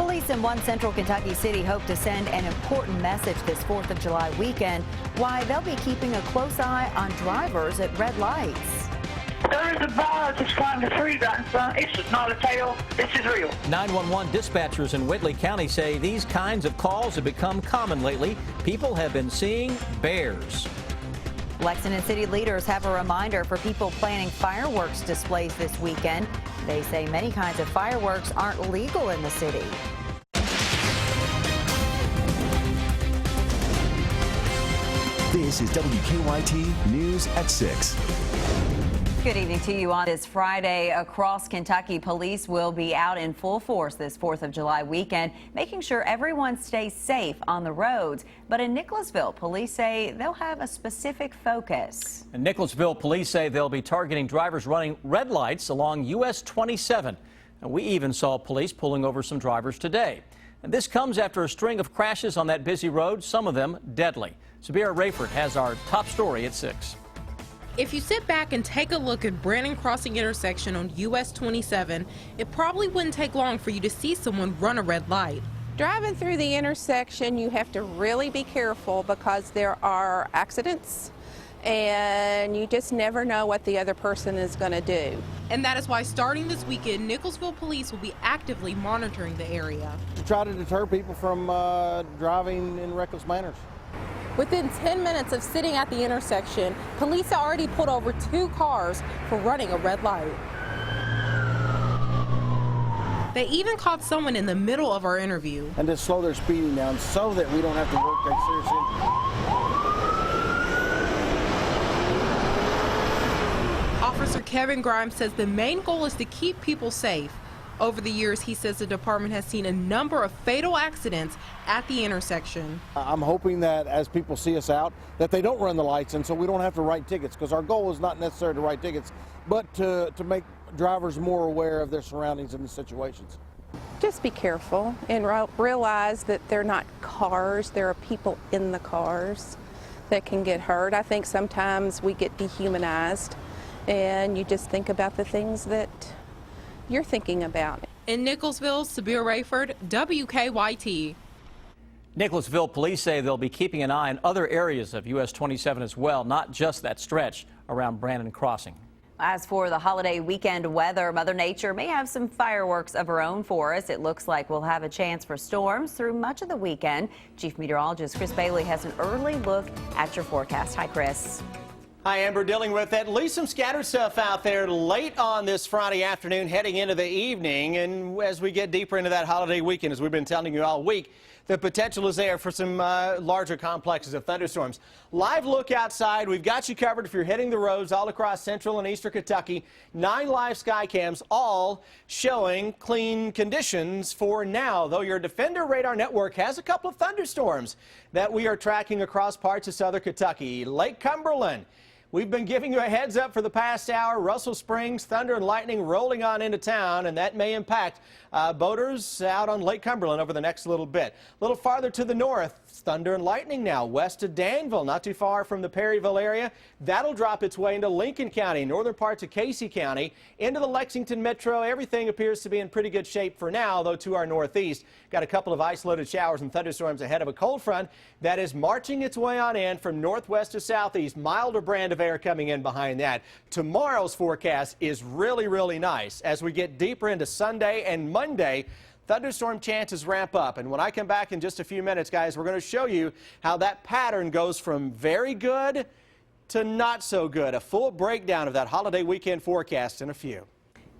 Police in one central Kentucky city hope to send an important message this 4th of July weekend, why they'll be keeping a close eye on drivers at red lights. There is a bar that's flying the street right in front. It's not a tale. This is real. 911 dispatchers in Whitley County say these kinds of calls have become common lately. People have been seeing bears. Lexington city leaders have a reminder for people planning fireworks displays this weekend. They say many kinds of fireworks aren't legal in the city. This is WKYT News at 6. Good evening to you on this Friday. Across Kentucky, police will be out in full force this 4th of July weekend, making sure everyone stays safe on the roads. But in Nicholasville, police say they'll have a specific focus. In Nicholasville, police say they'll be targeting drivers running red lights along US 27. And we even saw police pulling over some drivers today. And this comes after a string of crashes on that busy road, some of them deadly. Sabira Rayford has our top story at 6. If you sit back and take a look at Brandon Crossing intersection on US 27, it probably wouldn't take long for you to see someone run a red light. Driving through the intersection, you have to really be careful because there are accidents and you just never know what the other person is going to do. And that is why starting this weekend, Nicholasville police will be actively monitoring the area. To try to deter people from driving in reckless manners. Within 10 minutes of sitting at the intersection, police already pulled over 2 cars for running a red light. They even caught someone in the middle of our interview. And to slow their speeding down so that we don't have to work that serious injury. Officer Kevin Grimes says the main goal is to keep people safe. Over the years, he says the department has seen a number of fatal accidents at the intersection. I'm hoping that as people see us out, that they don't run the lights, and so we don't have to write tickets, because our goal is not necessarily to write tickets, but to make drivers more aware of their surroundings and the situations. Just be careful and realize that they're not cars, there are people in the cars that can get hurt. I think sometimes we get dehumanized, and you just think about the things that you're thinking about. In Nicholasville, Sabir Rayford, WKYT. Nicholasville police say they'll be keeping an eye on other areas of US 27 as well, not just that stretch around Brandon Crossing. As for the holiday weekend weather, Mother Nature may have some fireworks of her own for us. It looks like we'll have a chance for storms through much of the weekend. Chief Meteorologist Chris Bailey has an early look at your forecast. Hi, Chris. Hi, Amber. Dealing with at least some scattered stuff out there late on this Friday afternoon, heading into the evening. And as we get deeper into that holiday weekend, as we've been telling you all week, the potential is there for some larger complexes of thunderstorms. Live look outside. We've got you covered if you're hitting the roads all across central and eastern Kentucky. 9 live sky cams, all showing clean conditions for now, though your Defender radar network has a couple of thunderstorms that we are tracking across parts of southern Kentucky. Lake Cumberland. We've been giving you a heads up for the past hour. Russell Springs, thunder and lightning rolling on into town, and that may impact boaters out on Lake Cumberland over the next little bit. A little farther to the north, thunder and lightning now west of Danville, not too far from the Perryville area. That'll drop its way into Lincoln County, northern parts of Casey County, into the Lexington metro. Everything appears to be in pretty good shape for now, though to our northeast. Got a couple of isolated showers and thunderstorms ahead of a cold front that is marching its way on in from northwest to southeast. Milder brand of air coming in behind that. Tomorrow's forecast is really, really nice. As we get deeper into Sunday and Monday, thunderstorm chances ramp up. And when I come back in just a few minutes, guys, we're going to show you how that pattern goes from very good to not so good. A full breakdown of that holiday weekend forecast in a few.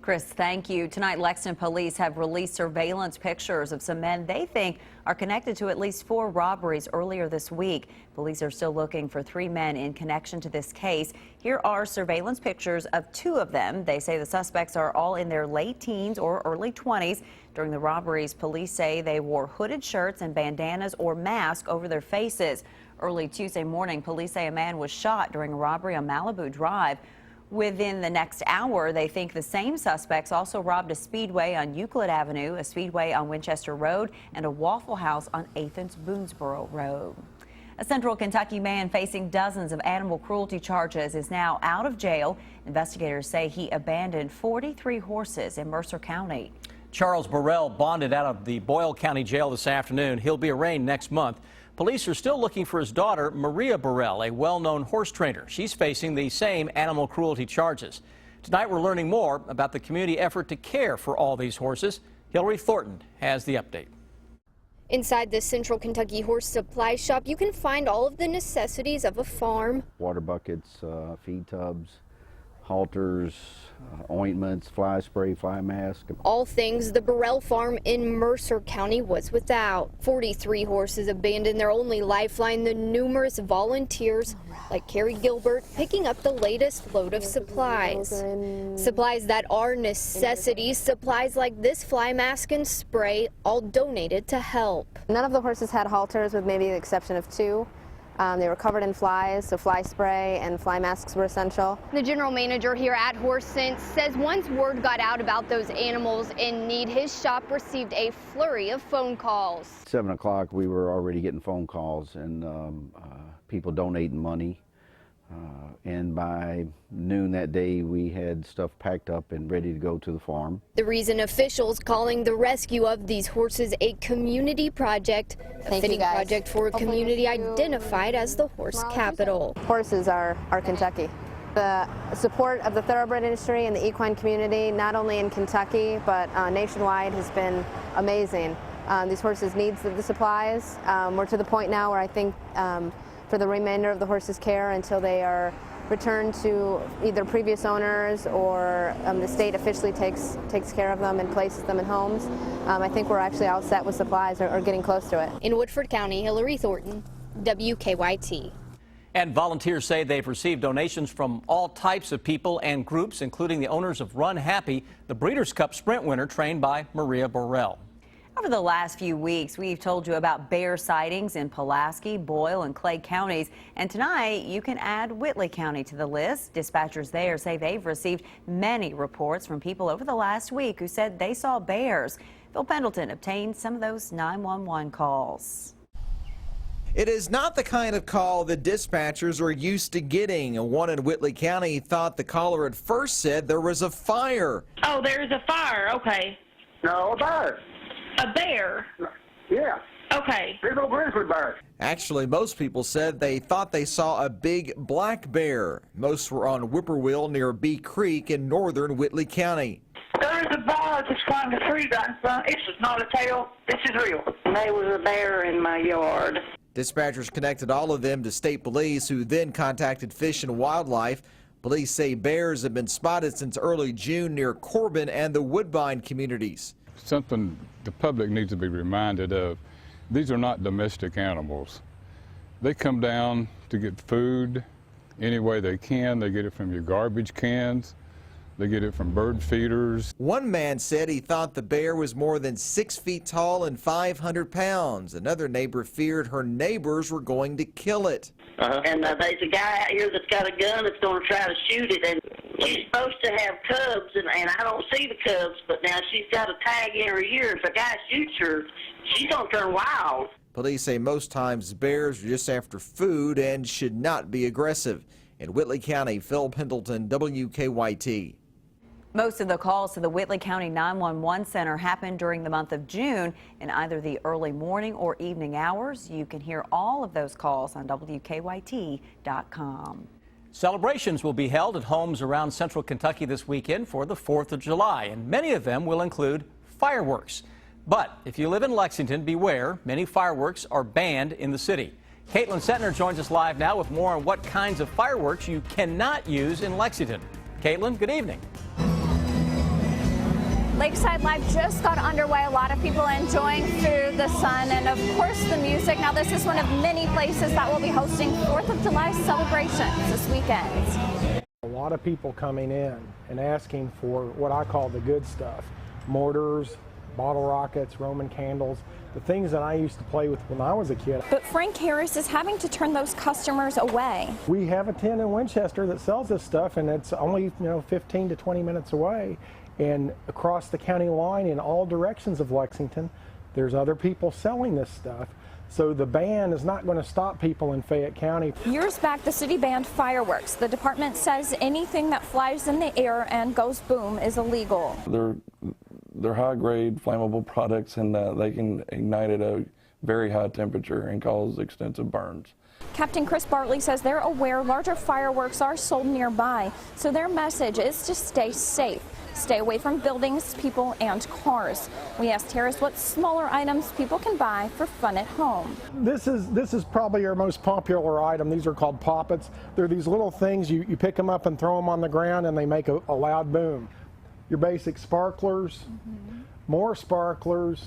Chris, thank you. Tonight, Lexington police have released surveillance pictures of some men they think are connected to at least 4 robberies earlier this week. Police are still looking for 3 men in connection to this case. Here are surveillance pictures of 2 of them. They say the suspects are all in their late teens or early 20s. During the robberies, police say they wore hooded shirts and bandanas or masks over their faces. Early Tuesday morning, police say a man was shot during a robbery on Malibu Drive. Within the next hour, they think the same suspects also robbed a Speedway on Euclid Avenue, a Speedway on Winchester Road, and a Waffle House on Athens Boonesboro Road. A Central Kentucky man facing dozens of animal cruelty charges is now out of jail. Investigators say he abandoned 43 horses in Mercer County. Charles Burrell bonded out of the Boyle County Jail this afternoon. He'll be arraigned next month. Police are still looking for his daughter, Maria Burrell, a well-known horse trainer. She's facing the same animal cruelty charges. Tonight we're learning more about the community effort to care for all these horses. Hillary Thornton has the update. Inside this Central Kentucky horse supply shop, you can find all of the necessities of a farm. Water buckets, feed tubs, halters, ointments, fly spray, fly mask. All things the Burrell farm in Mercer County was without. 43 horses abandoned their only lifeline, the numerous volunteers like Carrie Gilbert picking up the latest load of supplies. Supplies that are necessities, supplies like this fly mask and spray, all donated to help. None of the horses had halters with maybe the exception of 2. They were covered in flies, so fly spray and fly masks were essential. The general manager here at Horse Sense says once word got out about those animals in need, his shop received a flurry of phone calls. 7 o'clock, we were already getting phone calls and people donating money. And by noon that day, we had stuff packed up and ready to go to the farm. The reason officials calling the rescue of these horses a community project, a fitting project for a community identified as the horse capital. Horses are Kentucky. The support of the thoroughbred industry and the equine community, not only in Kentucky, but nationwide, has been amazing. These horses need the supplies. We're to the point now where I think for the remainder of the horses' care until they are returned to either previous owners or the state officially takes care of them and places them in homes. I think we're actually all set with supplies or getting close to it. In Woodford County, Hillary Thornton, WKYT. And volunteers say they've received donations from all types of people and groups, including the owners of Run Happy, the Breeders' Cup Sprint winner trained by Maria Burrell. Over the last few weeks, we've told you about bear sightings in Pulaski, Boyle, and Clay counties. And tonight, you can add Whitley County to the list. Dispatchers there say they've received many reports from people over the last week who said they saw bears. Phil Pendleton obtained some of those 911 calls. It is not the kind of call that dispatchers are used to getting. One in Whitley County thought the caller at first said there was a fire. Oh, there's a fire. Okay. No, a bear. A bear? Yeah. Okay. Big old grizzly bear. Actually, most people said they thought they saw a big black bear. Most were on Whippoorwill near Bee Creek in northern Whitley County. There is a bear just climbed a tree, grandson. This is not a tale. This is real. There was a bear in my yard. Dispatchers connected all of them to state police, who then contacted Fish and Wildlife. Police say bears have been spotted since early June near Corbin and the Woodbine communities. Something the public needs to be reminded of. These are not domestic animals. They come down to get food any way they can. They get it from your garbage cans. They get it from bird feeders. One man said he thought the bear was more than 6 feet tall and 500 pounds. Another neighbor feared her neighbors were going to kill it. And there's a guy out here that's got a gun that's going to try to shoot it. And she's supposed to have cubs, and I don't see the cubs, but now she's got a tag in her ear. If a guy shoots her, she's going to turn wild. Police say most times bears are just after food and should not be aggressive. In Whitley County, Phil Pendleton, WKYT. Most of the calls to the Whitley County 911 Center happened during the month of June in either the early morning or evening hours. You can hear all of those calls on WKYT.com. Celebrations will be held at homes around central Kentucky this weekend for the 4th of July, and many of them will include fireworks. But if you live in Lexington, beware, many fireworks are banned in the city. Caitlin Setner joins us live now with more on what kinds of fireworks you cannot use in Lexington. Caitlin, good evening. Lakeside Live just got underway. A lot of people enjoying food, the sun, and of course the music. Now this is one of many places that will be hosting 4th of July celebrations this weekend. A lot of people coming in and asking for what I call the good stuff. Mortars, bottle rockets, Roman candles, the things that I used to play with when I was a kid. But Frank Harris is having to turn those customers away. We have a tent in Winchester that sells this stuff, and it's only 15 to 20 minutes away. And across the county line in all directions of Lexington, there's other people selling this stuff. So the ban is not going to stop people in Fayette County. Years back, the city banned fireworks. The department says anything that flies in the air and goes boom is illegal. They're they're high-grade flammable products, and they can ignite at a very high temperature and cause extensive burns. Captain Chris Bartley says they're aware larger fireworks are sold nearby, so their message is to stay safe. Stay away from buildings, people, and cars. We asked Harris what smaller items people can buy for fun at home. This is probably our most popular item. These are called poppets. They're these little things, you pick them up and throw them on the ground and they make a loud boom. Your basic sparklers, more sparklers,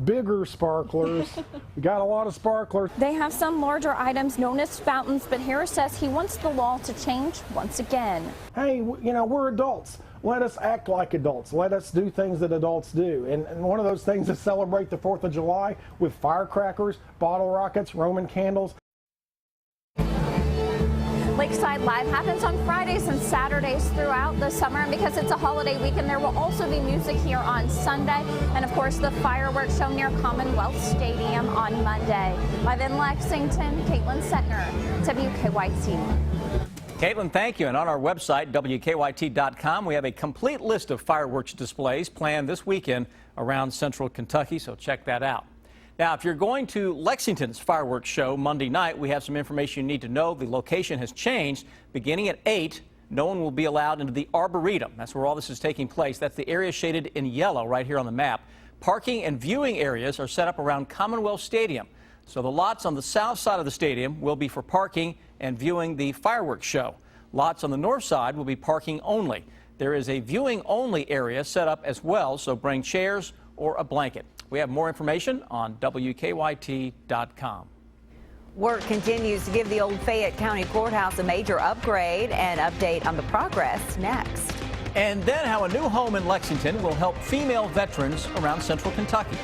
bigger sparklers. We got a lot of sparklers. They have some larger items known as fountains, but Harris says he wants the law to change once again. Hey, you know, we're adults. Let us act like adults. Let us do things that adults do. And one of those things is celebrate the 4th of July with firecrackers, bottle rockets, Roman candles. Lakeside Live happens on Fridays and Saturdays throughout the summer, and because it's a holiday weekend, there will also be music here on Sunday, and of course the fireworks show near Commonwealth Stadium on Monday. Live in Lexington, Caitlin Setner, WKYT. Caitlin, thank you. And on our website, WKYT.com, we have a complete list of fireworks displays planned this weekend around central Kentucky, so check that out. Now, if you're going to Lexington's fireworks show Monday night, we have some information you need to know. The location has changed. Beginning at 8, no one will be allowed into the Arboretum. That's where all this is taking place. That's the area shaded in yellow right here on the map. Parking and viewing areas are set up around Commonwealth Stadium. So the lots on the south side of the stadium will be for parking and viewing the fireworks show. Lots on the north side will be parking only. There is a viewing only area set up as well, so bring chairs or a blanket. We have more information on WKYT.com. Work continues to give the old Fayette County Courthouse a major upgrade. And update on the progress next. And then how a new home in Lexington will help female veterans around central Kentucky.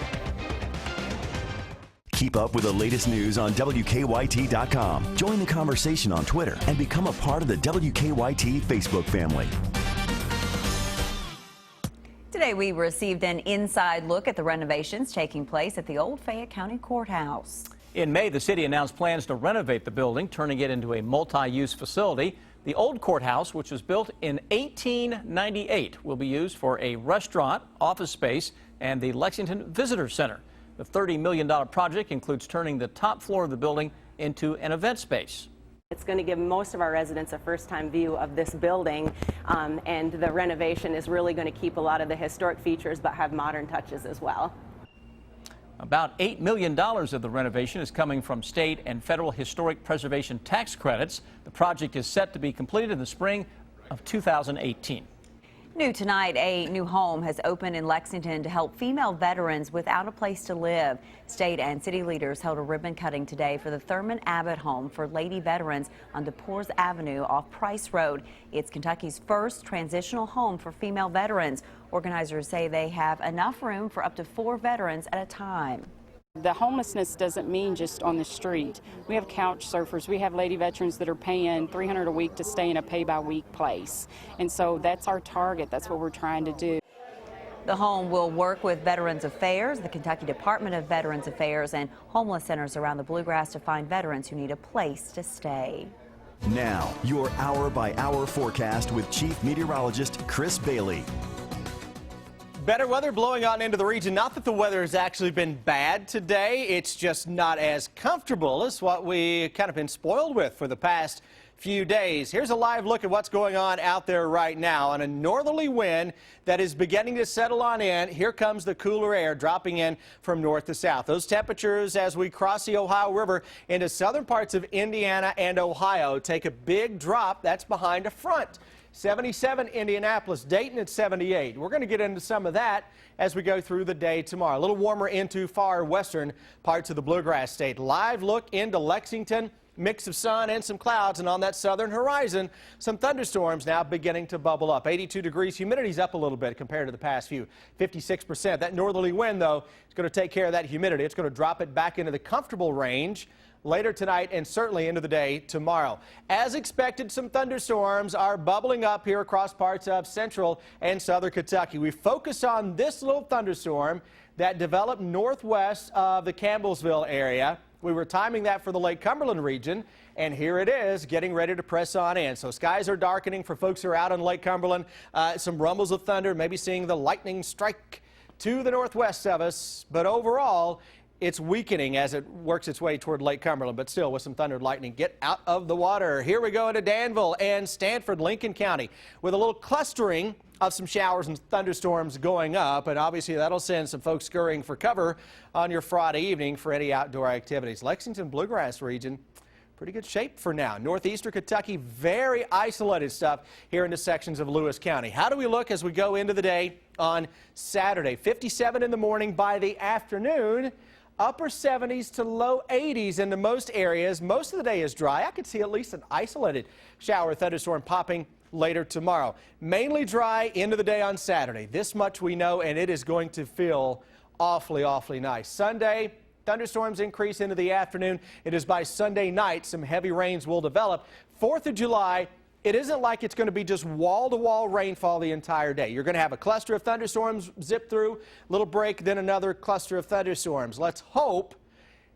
Keep up with the latest news on WKYT.com. Join the conversation on Twitter and become a part of the WKYT Facebook family. Today we received an inside look at the renovations taking place at the old Fayette County Courthouse. In May, the city announced plans to renovate the building, turning it into a multi-use facility. The old courthouse, which was built in 1898, will be used for a restaurant, office space, and the Lexington Visitor Center. The $30 million project includes turning the top floor of the building into an event space. It's going to give most of our residents a first-time view of this building, and the renovation is really going to keep a lot of the historic features but have modern touches as well. About $8 million of the renovation is coming from state and federal historic preservation tax credits. The project is set to be completed in the spring of 2018. New tonight, a new home has opened in Lexington to help female veterans without a place to live. State and city leaders held a ribbon cutting today for the Thurman Abbott Home for Lady Veterans on DePores Avenue off Price Road. It's Kentucky's first transitional home for female veterans. Organizers say they have enough room for up to 4 veterans at a time. The homelessness doesn't mean just on the street. We have couch surfers. We have lady veterans that are paying $300 a week to stay in a pay-by-week place. And so that's our target. That's what we're trying to do. The home will work with Veterans Affairs, the Kentucky Department of Veterans Affairs, and homeless centers around the Bluegrass to find veterans who need a place to stay. Now, your hour-by-hour forecast with Chief Meteorologist Chris Bailey. Better weather blowing on into the region. Not that the weather has actually been bad today. It's just not as comfortable as what we kind of been spoiled with for the past few days. Here's a live look at what's going on out there right now. On a northerly wind that is beginning to settle on in, here comes the cooler air dropping in from north to south. Those temperatures as we cross the Ohio River into southern parts of Indiana and Ohio take a big drop. That's behind a front. 77 Indianapolis, Dayton at 78. We're going to get into some of that as we go through the day tomorrow. A little warmer into far western parts of the Bluegrass State. Live look into Lexington. Mix of sun and some clouds, and on that southern horizon, some thunderstorms now beginning to bubble up. 82 degrees, humidity's up a little bit compared to the past few, 56%. That northerly wind, though, is going to take care of that humidity. It's going to drop it back into the comfortable range later tonight and certainly into the day tomorrow. As expected, some thunderstorms are bubbling up here across parts of central and southern Kentucky. We focus on this little thunderstorm that developed northwest of the Campbellsville area. We were timing that for the Lake Cumberland region, and here it is, getting ready to press on in. So skies are darkening for folks who are out on Lake Cumberland. Some rumbles of thunder, maybe seeing the lightning strike to the northwest of us. But overall, it's weakening as it works its way toward Lake Cumberland, but still with some thunder and lightning. Get out of the water. Here we go into Danville and Stanford, Lincoln County, with a little clustering of some showers and thunderstorms going up, and obviously that'll send some folks scurrying for cover on your Friday evening for any outdoor activities. Lexington Bluegrass region, pretty good shape for now. Northeastern Kentucky, very isolated stuff here into sections of Lewis County. How do we look as we go into the day on Saturday? 57 in the morning. By the afternoon, upper 70s to low 80s into most areas. Most of the day is dry. I could see at least an isolated shower or thunderstorm popping later tomorrow. Mainly dry into the day on Saturday. This much we know, and it is going to feel awfully, awfully nice. Sunday, thunderstorms increase into the afternoon. It is by Sunday night some heavy rains will develop. 4th of July, it isn't like it's going to be just wall-to-wall rainfall the entire day. You're going to have a cluster of thunderstorms zip through, little break, then another cluster of thunderstorms. Let's hope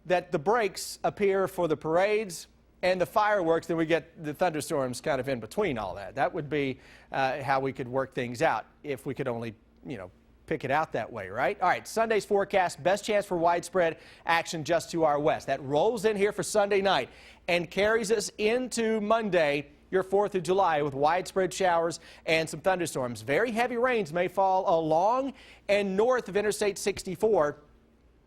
that the breaks appear for the parades and the fireworks, then we get the thunderstorms kind of in between all that. That would be how we could work things out if we could only, pick it out that way, right? All right, Sunday's forecast, best chance for widespread action just to our west. That rolls in here for Sunday night and carries us into Monday, your 4th of July, with widespread showers and some thunderstorms. Very heavy rains may fall along and north of Interstate 64.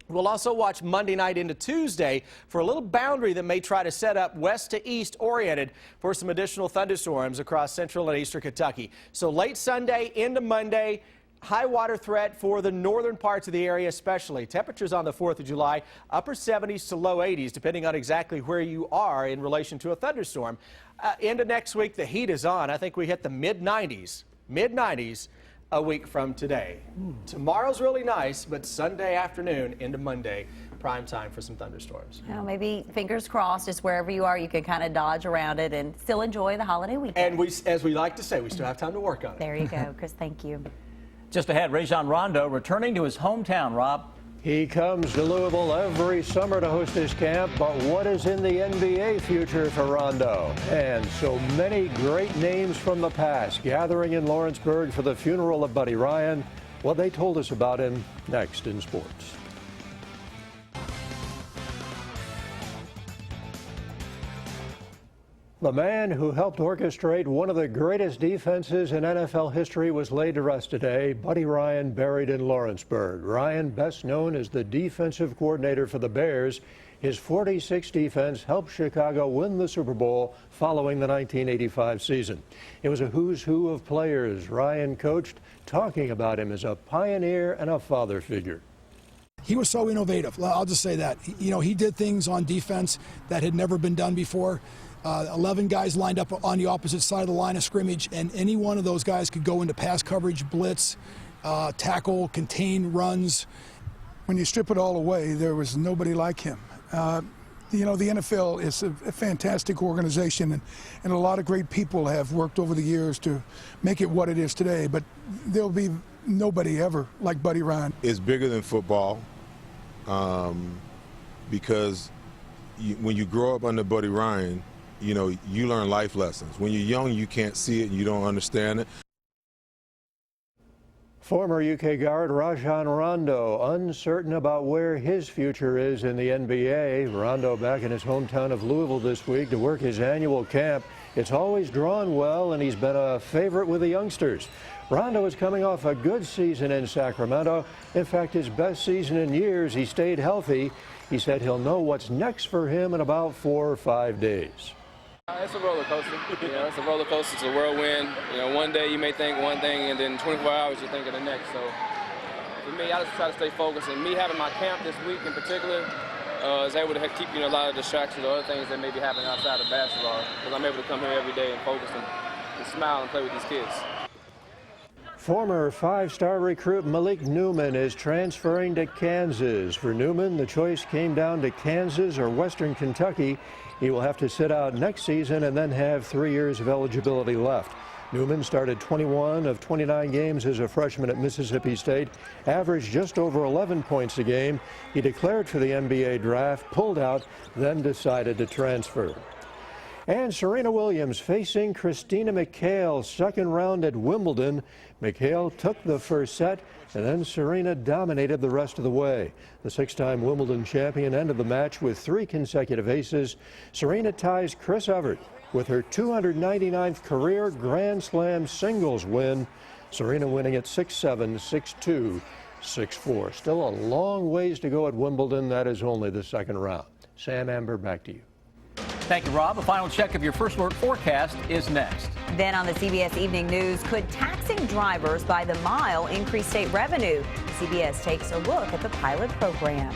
We'll also watch Monday night into Tuesday for a little boundary that may try to set up west to east oriented for some additional thunderstorms across central and eastern Kentucky. So late Sunday into Monday, high water threat for the northern parts of the area especially. Temperatures on the 4th of July, upper 70s to low 80s, depending on exactly where you are in relation to a thunderstorm. Into next week, the heat is on. I think we hit the mid-90s a week from today. Tomorrow's really nice, but Sunday afternoon into Monday, prime time for some thunderstorms. Well, maybe fingers crossed, just wherever you are, you can kind of dodge around it and still enjoy the holiday weekend. And as we like to say, we still have time to work on it. There you go, Chris. Thank you. Just ahead, Rajon Rondo returning to his hometown, Rob. He comes to Louisville every summer to host his camp, but what is in the NBA future for Rondo? And so many great names from the past gathering in Lawrenceburg for the funeral of Buddy Ryan. Well, they told us about him next in sports. The man who helped orchestrate one of the greatest defenses in NFL history was laid to rest today. Buddy Ryan buried in Lawrenceburg. Ryan, best known as the defensive coordinator for the Bears, his 46 defense helped Chicago win the Super Bowl following the 1985 season. It was a who's who of players Ryan coached, talking about him as a pioneer and a father figure. He was so innovative. I'll just say that. He did things on defense that had never been done before. 11 guys lined up on the opposite side of the line of scrimmage, and any one of those guys could go into pass coverage, blitz, tackle, contain runs. When you strip it all away, there was nobody like him. The NFL is a fantastic organization, and a lot of great people have worked over the years to make it what it is today, but there'll be nobody ever like Buddy Ryan. It's bigger than football because when you grow up under Buddy Ryan, you learn life lessons. When you're young, you can't see it and you don't understand it. Former UK guard Rajon Rondo uncertain about where his future is in the NBA. Rondo back in his hometown of Louisville this week to work his annual camp. It's always drawn well, and he's been a favorite with the youngsters. Rondo is coming off a good season in Sacramento. In fact, his best season in years. He stayed healthy. He said he'll know what's next for him in about 4 or 5 days. It's a roller coaster. It's a roller coaster. It's a whirlwind. One day you may think one thing, and then 24 hours you think of the next. So for me, I just try to stay focused. And me having my camp this week in particular is able to keep a lot of distractions or other things that may be happening outside of basketball, because I'm able to come here every day and focus and smile and play with these kids. Former 5-star recruit Malik Newman is transferring to Kansas. For Newman, the choice came down to Kansas or Western Kentucky. He will have to sit out next season and then have 3 years of eligibility left. Newman started 21 of 29 games as a freshman at Mississippi State, averaged just over 11 points a game. He declared for the NBA draft, pulled out, then decided to transfer. And Serena Williams facing Christina McHale, second round at Wimbledon. McHale took the first set, and then Serena dominated the rest of the way. The six-time Wimbledon champion ended the match with 3 consecutive aces. Serena ties Chris Evert with her 299th career Grand Slam singles win. Serena winning at 6-7, 6-2, 6-4. Still a long ways to go at Wimbledon. That is only the second round. Sam Amber, back to you. Thank you, Rob. A final check of your first alert forecast is next. Then on the CBS Evening News, could taxing drivers by the mile increase state revenue? CBS takes a look at the pilot program.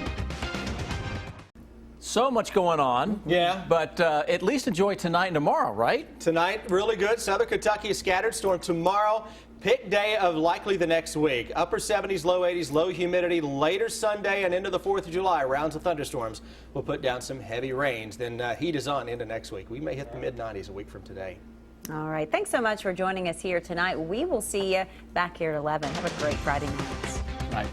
So much going on. Yeah. But at least enjoy tonight and tomorrow, right? Tonight, really good. Southern Kentucky, a scattered storm tomorrow. Pick day of likely the next week. Upper 70s, low 80s, low humidity. Later Sunday and into the 4th of July, rounds of thunderstorms will put down some heavy rains. Then heat is on into next week. We may hit the mid-90s a week from today. All right. Thanks so much for joining us here tonight. We will see you back here at 11. Have a great Friday night. Night.